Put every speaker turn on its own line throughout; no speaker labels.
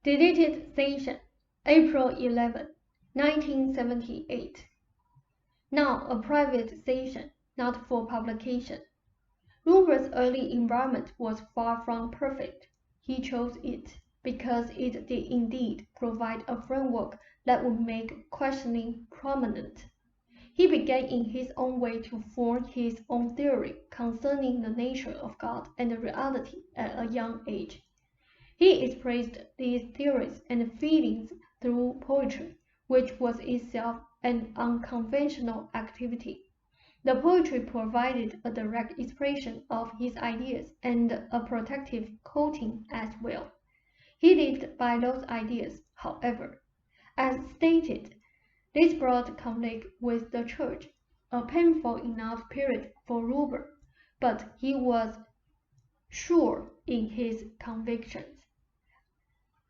Deleted Session, April 11, 1978. Now a private session, not for publication. Ruber's early environment was far from perfect. He chose it because it did indeed provide a framework that would make questioning prominent. He began in his own way to form his own theory concerning the nature of God and reality at a young age. He expressed these theories and feelings through poetry, which was itself an unconventional activity. The poetry provided a direct expression of his ideas and a protective coating as well. He lived by those ideas, however. As stated, this brought conflict with the church, a painful enough period for Ruber, but he was sure in his convictions.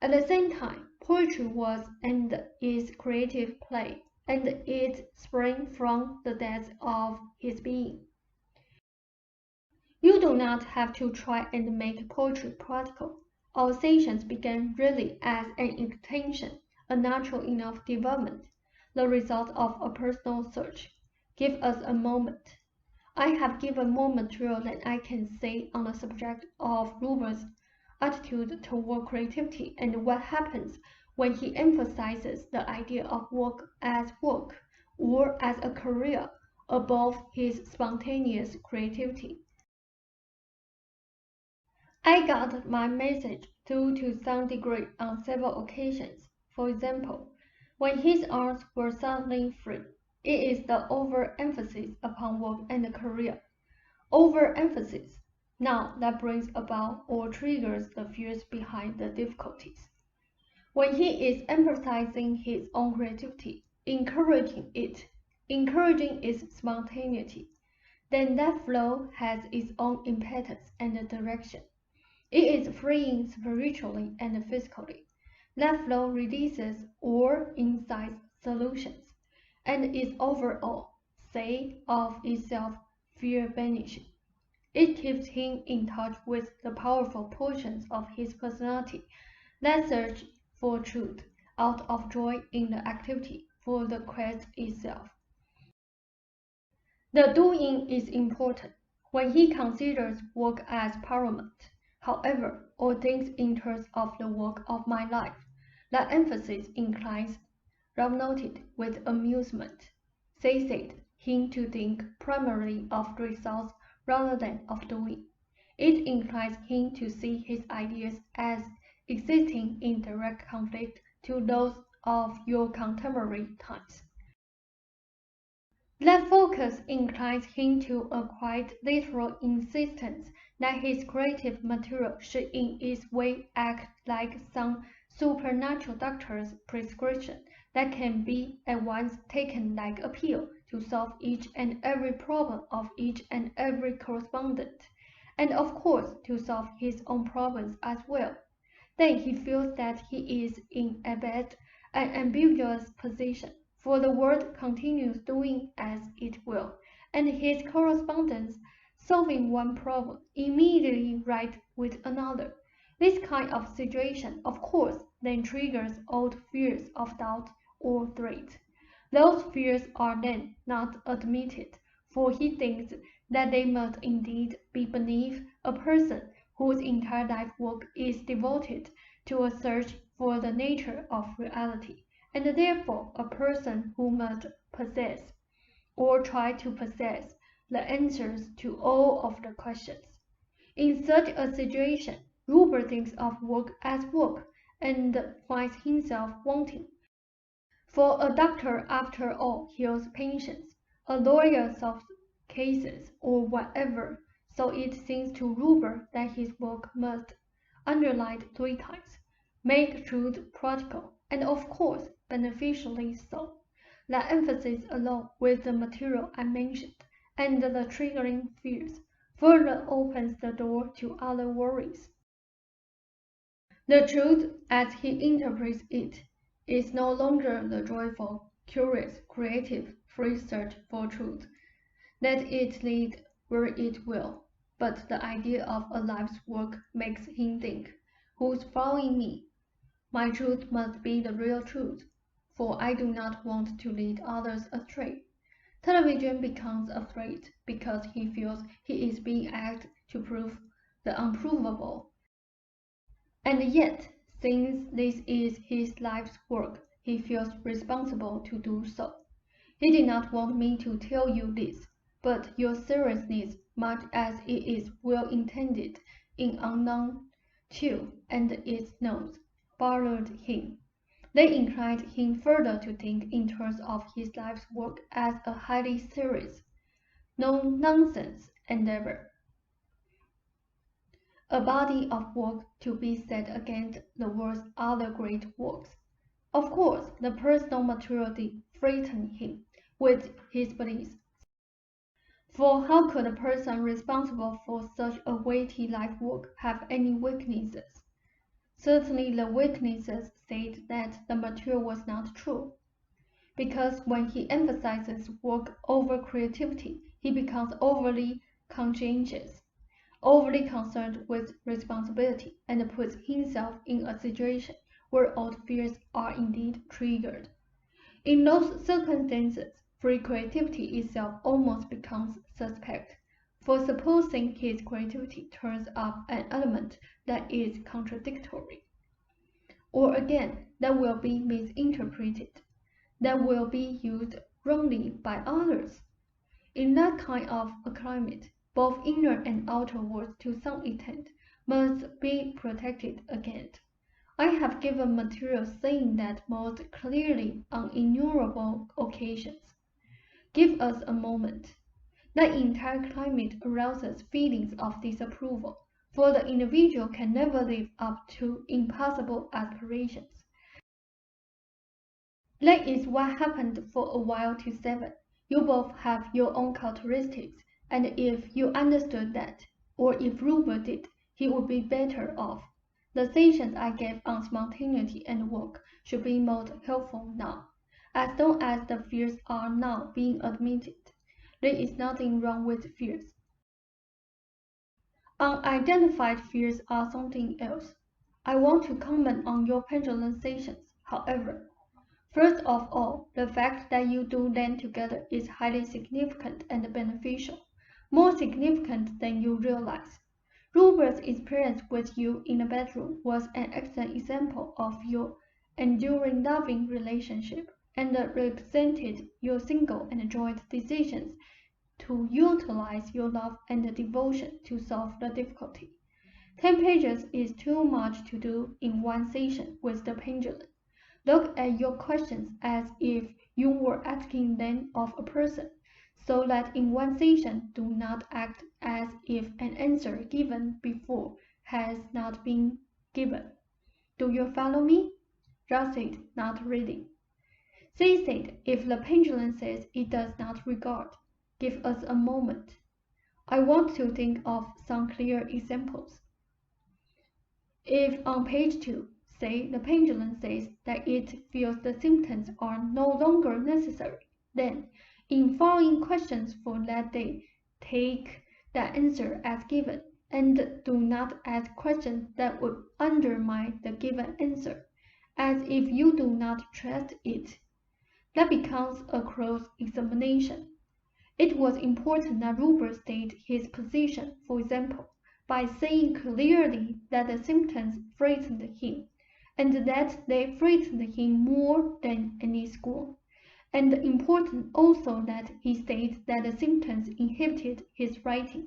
At the same time, poetry was and is creative play, and it sprang from the depths of his being. You do not have to try and make poetry practical. Our sessions began really as an intention, a natural enough development, the result of a personal search. Give us a moment. I have given more material than I can say on the subject of Ruber's attitude toward creativity and what happens when he emphasizes the idea of work or as a career above his spontaneous creativity. I got my message through to some degree on several occasions. For example, when his arms were suddenly free, it is the overemphasis upon work and career. Overemphasis. Now that brings about or triggers the fears behind the difficulties. When he is emphasizing his own creativity, encouraging its spontaneity, then that flow has its own impetus and direction. It is freeing spiritually and physically. That flow releases or incites solutions, and is overall, say, of itself fear-banishing. It keeps him in touch with the powerful portions of his personality that search for truth out of joy in the activity for the quest itself. The doing is important when he considers work as paramount. However, all things in terms of the work of my life, that emphasis inclines, Rob noted with amusement, said him to think primarily of results rather than of doing. It inclines him to see his ideas as existing in direct conflict to those of your contemporary times. That focus inclines him to a quite literal insistence that his creative material should in its way act like some supernatural doctor's prescription that can be at once taken like a pill to solve each and every problem of each and every correspondent, and of course to solve his own problems as well. Then he feels that he is in at best an ambiguous position, for the world continues doing as it will, and his correspondents solving one problem immediately right with another. This kind of situation, of course, then triggers old fears of doubt or threat. Those fears are then not admitted, for he thinks that they must indeed be beneath a person whose entire life work is devoted to a search for the nature of reality, and therefore a person who must possess, or try to possess, the answers to all of the questions. In such a situation, Ruber thinks of work as work, and finds himself wanting. For a doctor, after all, heals patients. A lawyer solves cases, or whatever. So it seems to Ruber that his work must, underlined 3 times, make truth practical, and of course beneficially so. That emphasis along with the material I mentioned, and the triggering fears, further opens the door to other worries. The truth, as he interprets it, is no longer the joyful, curious, creative, free search for truth. Let it lead where it will, but the idea of a life's work makes him think, who's following me? My truth must be the real truth, for I do not want to lead others astray. Television becomes afraid because he feels he is being asked to prove the unprovable. And yet, since this is his life's work, he feels responsible to do so. He did not want me to tell you this, but your seriousness, much as it is well intended, in unknown to and its nose, bothered him. They inclined him further to think in terms of his life's work as a highly serious, no-nonsense endeavor. A body of work to be set against the world's other great works. Of course, the personal material did frighten him with his beliefs. For how could a person responsible for such a weighty life work have any weaknesses? Certainly the weaknesses said that the material was not true. Because when he emphasizes work over creativity, he becomes overly conscientious, overly concerned with responsibility, and puts himself in a situation where old fears are indeed triggered. In those circumstances, free creativity itself almost becomes suspect, for supposing his creativity turns up an element that is contradictory, or again, that will be misinterpreted, that will be used wrongly by others. In that kind of a climate, both inner and outer worlds to some extent must be protected against. I have given material saying that most clearly on innumerable occasions. Give us a moment. That entire climate arouses feelings of disapproval, for the individual can never live up to impossible aspirations. That is what happened for a while to Seven. You both have your own characteristics, and if you understood that, or if Rupert did, he would be better off. The sessions I gave on spontaneity and work should be most helpful now. As long as the fears are now being admitted, there is nothing wrong with fears. Unidentified fears are something else. I want to comment on your pendulum sessions, however. First of all, the fact that you do them together is highly significant and beneficial, more significant than you realize. Rupert's experience with you in the bedroom was an excellent example of your enduring loving relationship, and represented your single and joint decisions to utilize your love and devotion to solve the difficulty. 10 pages is too much to do in one session with the pendulum. Look at your questions as if you were asking them of a person, so that in one session do not act as if an answer given before has not been given. Do you follow me? Just it, not reading. Say it if the pendulum says it does not regard. Give us a moment. I want to think of some clear examples. If on page 2, say the pendulum says that it feels the symptoms are no longer necessary, then in following questions for that day, take that answer as given, and do not ask questions that would undermine the given answer, as if you do not trust it. That becomes a cross-examination. It was important that Rupert state his position, for example, by saying clearly that the symptoms frightened him, and that they frightened him more than any school. And important also that he states that the symptoms inhibited his writing.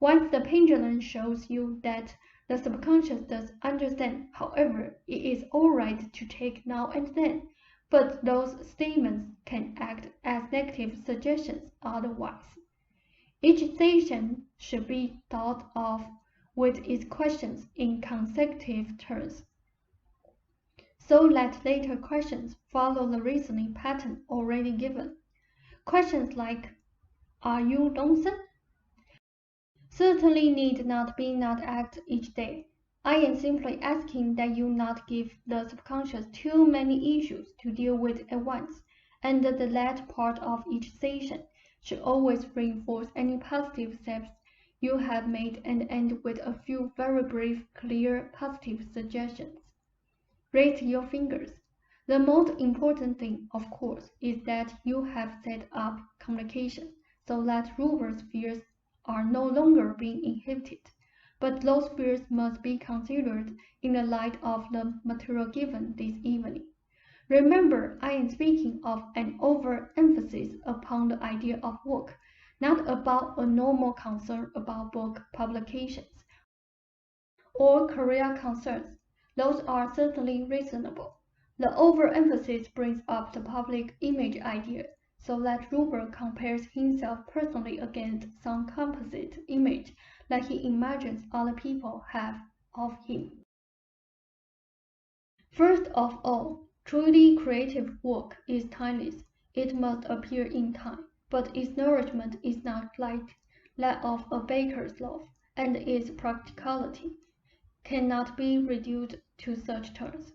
Once the pendulum shows you that the subconscious does understand, however, it is all right to take now and then, but those statements can act as negative suggestions otherwise. Each session should be thought of with its questions in consecutive turns, so that later questions follow the reasoning pattern already given. Questions like, "Are you lonesome?" certainly need not be not asked each day. I am simply asking that you not give the subconscious too many issues to deal with at once, and that the latter part of each session should always reinforce any positive steps you have made and end with a few very brief, clear, positive suggestions. Raise your fingers. The most important thing, of course, is that you have set up communication so that Rupert's fears are no longer being inhibited. But those fears must be considered in the light of the material given this evening. Remember, I am speaking of an overemphasis upon the idea of work, not about a normal concern about book publications or career concerns. Those are certainly reasonable. The overemphasis brings up the public image idea, so that Rupert compares himself personally against some composite image that he imagines other people have of him. First of all, truly creative work is timeless. It must appear in time, but its nourishment is not like that of a baker's loaf, and its practicality cannot be reduced to such terms.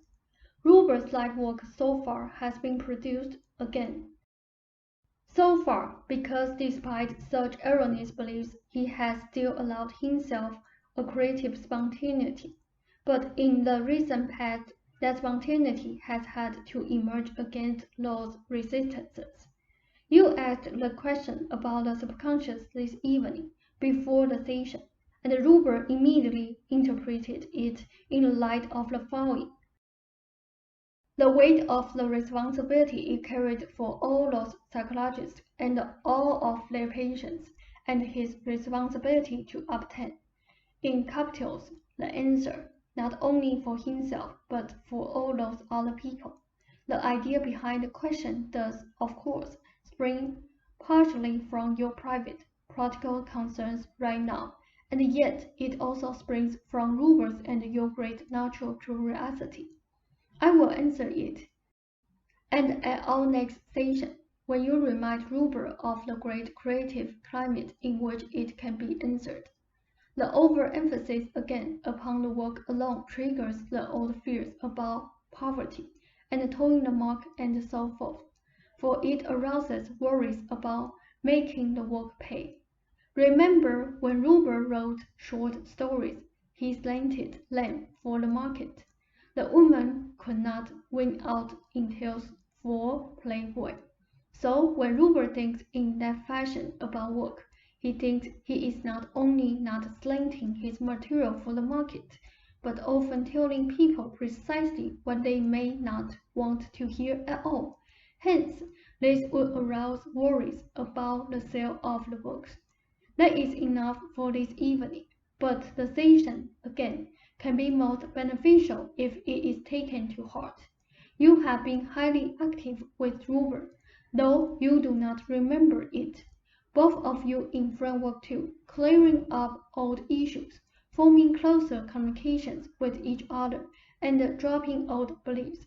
Rupert's life work so far has been produced again. So far, because despite such erroneous beliefs, he has still allowed himself a creative spontaneity. But in the recent past, that spontaneity has had to emerge against those resistances. You asked the question about the subconscious this evening before the session, and Rupert immediately interpreted it in the light of the following. The weight of the responsibility it carried for all those psychologists and all of their patients, and his responsibility to obtain, in capitals, the answer, not only for himself, but for all those other people. The idea behind the question does, of course, spring partially from your private, practical concerns right now, and yet it also springs from Rupert's and your great natural curiosity. I will answer it. And at our next session, when you remind Rupert of the great creative climate in which it can be answered. The overemphasis again upon the work alone triggers the old fears about poverty and toeing the mark and so forth, for it arouses worries about making the work pay. Remember when Rupert wrote short stories, he slanted them for the market. The woman could not win out in tales for Playboy. So when Rupert thinks in that fashion about work, he thinks he is not only not slanting his material for the market, but often telling people precisely what they may not want to hear at all. Hence, this would arouse worries about the sale of the books. That is enough for this evening, but the session, again, can be most beneficial if it is taken to heart. You have been highly active with Rupert, though you do not remember it. Both of you in framework 2, clearing up old issues, forming closer communications with each other, and dropping old beliefs.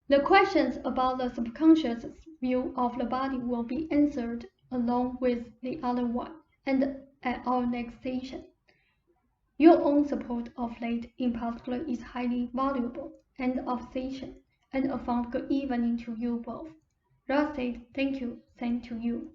The questions about the subconscious view of the body will be answered along with the other one, and at our next session. Your own support of late in particular is highly valuable. End of session, and a fond good evening to you both. That said, thank you, same to you.